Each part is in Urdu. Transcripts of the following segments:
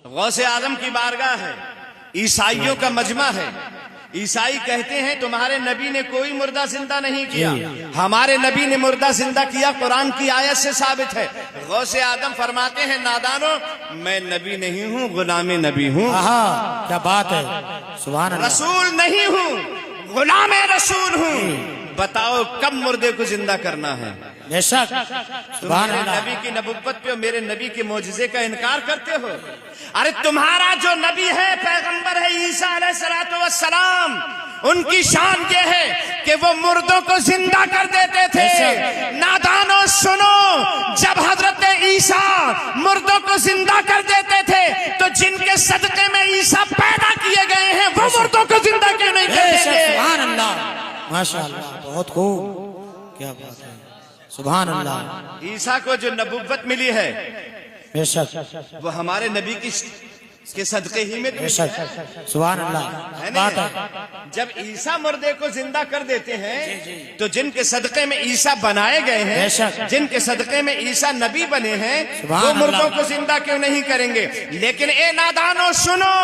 غوث اعظم کی بارگاہ ہے، عیسائیوں کا مجمع ہے۔ عیسائی کہتے ہیں تمہارے نبی نے کوئی مردہ زندہ نہیں کیا، ہمارے نبی نے مردہ زندہ کیا، قرآن کی آیت سے ثابت ہے۔ غوث اعظم فرماتے ہیں نادانو، میں نبی نہیں ہوں، غلام نبی ہوں۔ کیا بات ہے، سبحان اللہ۔ رسول نہیں ہوں، غلام رسول ہوں۔ بتاؤ کب مردے کو زندہ کرنا ہے؟ بے شک، سبحان میرے اللہ۔ نبی کی نبوت پہ اور میرے نبی کے معجزے کا انکار کرتے ہو؟ ارے تمہارا جو نبی ہے، پیغمبر ہے عیسیٰ علیہ السلام، ان کی شان یہ ہے کہ وہ مردوں کو زندہ کر دیتے تھے۔ نادانو سنو، جب حضرت عیسیٰ مردوں کو زندہ کر دیتے تھے تو جن کے صدقے میں عیسیٰ پیدا کیے گئے ہیں وہ مردوں کو زندہ کیوں نہیں کرتے تھے؟ سبحان اللہ، ماشاء اللہ، بہت خوب، کیا بات ہے، سبحان اللہ۔ عیسیٰ کو جو نبوت ملی ہے بے شک، وہ ہمارے نبی کے صدقے ہی میں بے شک، سبحان اللہ، ہے بات نا؟ ہے۔ جب عیسیٰ مردے کو زندہ کر دیتے ہیں تو جن کے صدقے میں عیسیٰ بنائے گئے ہیں، بے شک، جن کے صدقے میں عیسیٰ نبی بنے ہیں، سبحان وہ اللہ۔ مردوں کو زندہ کیوں نہیں کریں گے؟ لیکن اے نادانو سنو،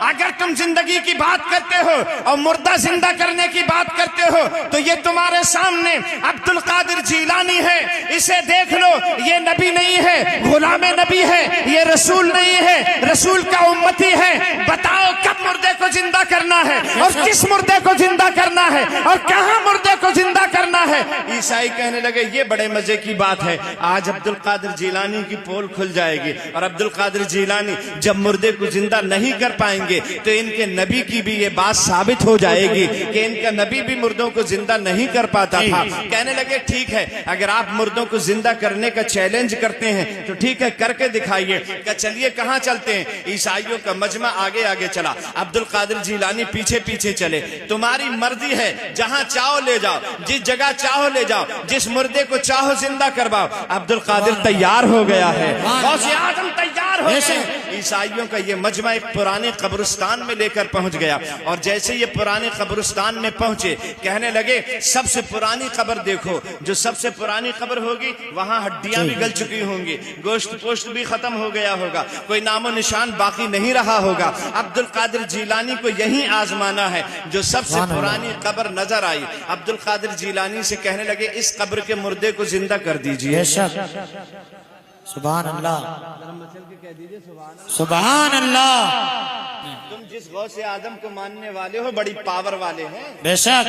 اگر تم زندگی کی بات کرتے ہو اور مردہ زندہ کرنے کی بات کرتے ہو تو یہ تمہارے سامنے عبد القادر جیلانی ہے، اسے دیکھ لو، یہ نبی نہیں ہے، غلام نبی ہے، یہ رسول نہیں ہے، رسول کا امتی ہے۔ بتاؤ کب مردے کو زندہ کرنا ہے اور کس مردے کو زندہ کرنا ہے اور کہاں مردے کو زندہ کرنا ہے؟ عیسائی کہنے لگے یہ بڑے مزے کی بات ہے، آج عبد القادر جیلانی کی پول کھل جائے گی، اور عبد القادر جیلانی جب مردے کو زندہ نہیں کر پائیں گے تو ان کے نبی کی بھی یہ بات ثابت ہو جائے گی کہ ان کا نبی بھی مردوں کو زندہ نہیں کر پاتا تھا۔ کہنے لگے ٹھیک ہے، اگر آپ مردوں کو زندہ کرنے کا چیلنج کرتے ہیں تو ٹھیک ہے، کر کے دکھائیے۔ کہ چلیے کہاں چلتے ہیں؟ عیسائیوں کا مجمع آگے آگے چلا، عبد القادر جیلانی پیچھے پیچھے چلے۔ تمہاری مرضی ہے، جہاں چاہو لے جاؤ، جس جگہ چاہو لے جاؤ، جس مردے کو چاہو زندہ کرواؤ۔ عبد القادر تیار ہو گیا ہے، غوث اعظم تیار ہو گئے۔ عیسائیوں کا یہ مجمع ایک پرانے قبرستان میں لے کر پہنچ گیا، اور جیسے یہ پرانے قبرستان میں پہنچے کہنے لگے سب سے پرانی قبر دیکھو، جو سب سے پرانی قبر ہوگی وہاں ہڈیاں بھی گل چکی ہوں گی، گوشت پوشت بھی ختم ہو گیا ہوگا، کوئی نام و نشان باقی نہیں رہا ہوگا۔ عبد القادر جیلانی کو یہی آزمانا ہے، جو سب سے پرانی قبر نظر آئی۔ عبد القادر جیلانی سے کہنے لگے اس قبر کے مردے کو زندہ کر دیجئے۔ بے شک، سبحان اللہ، سبحان اللہ۔ تم جس غوث اعظم کو ماننے والے ہو بڑی پاور والے ہیں، بے شک،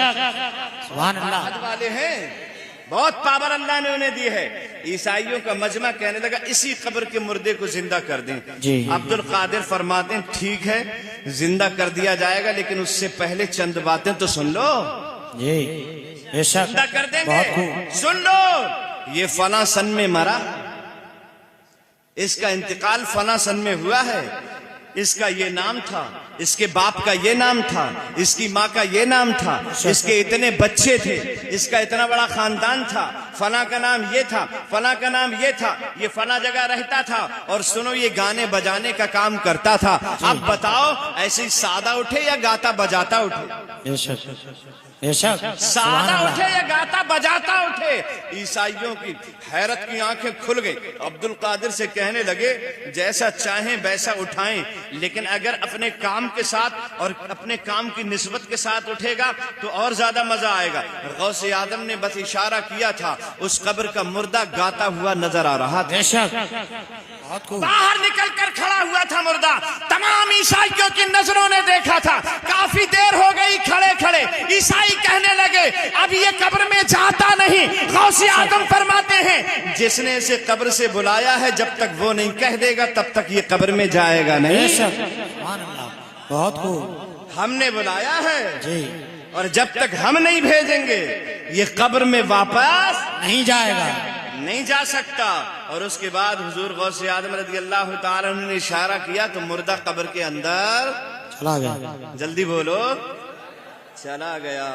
سبحان اللہ۔ حد والے ہیں، بہت پاور اللہ نے انہیں دی ہے۔ عیسائیوں کا مجمع کہنے لگا اسی قبر کے مردے کو زندہ کر دیں۔ عبد القادر فرماتے ہیں ٹھیک ہے، زندہ کر دیا جائے گا، لیکن اس سے پہلے چند باتیں تو سن لو۔ جی، بے شک، زندہ کر دیں بہت گے، خوب۔ سن لو، یہ فلاں سن میں مرا، اس کا انتقال فلاں سن میں ہوا ہے، اس کا یہ نام تھا، اس کے باپ کا یہ نام تھا، اس کی ماں کا یہ نام تھا، اس کے اتنے بچے تھے، اس کا اتنا بڑا خاندان تھا، فلاں کا نام یہ تھا، فلاں کا نام یہ تھا، یہ فلاں جگہ رہتا تھا، اور سنو یہ گانے بجانے کا کام کرتا تھا۔ اب بتاؤ ایسے سادہ اٹھے یا گاتا بجاتا اٹھے؟ بے شک، بے شک، سادہ اٹھے یا گاتا بجاتا اٹھے؟ عیسائیوں کی حیرت کی آنکھیں کھل گئی۔ عبد القادر سے کہنے لگے جیسا چاہیں ویسا اٹھائیں، لیکن اگر اپنے کام کے ساتھ اور اپنے کام کی نسبت کے ساتھ اٹھے گا تو اور زیادہ مزہ آئے گا۔ غوث اعظم نے بس اشارہ کیا تھا، اس قبر کا مردہ گاتا ہوا نظر آ رہا تھا۔ بے شک، بہت خوب۔ باہر نکل کر کھڑا ہوا تھا مردہ، تمام عیسائیوں کی نظروں نے دیکھا تھا۔ کافی دیر ہو گئی کھڑے کھڑے، عیسائی کہنے لگے اب یہ قبر میں جاتا نہیں۔ غوث اعظم فرماتے ہیں جس نے اسے قبر سے بلایا ہے جب تک وہ نہیں کہہ دے گا تب تک یہ قبر میں جائے گا بے نہیں۔ شک، سبحان اللہ، بہت خوب۔ ہم نے بلایا ہے جی، اور جب تک ہم نہیں بھیجیں گے یہ قبر میں واپس نہیں جائے گا۔ نہیں جا سکتا۔ اور اس کے بعد حضور غوث اعظم رضی اللہ تعالی عنہ نے اشارہ کیا تو مردہ قبر کے اندر چلا گیا۔ جلدی بولو چلا گیا۔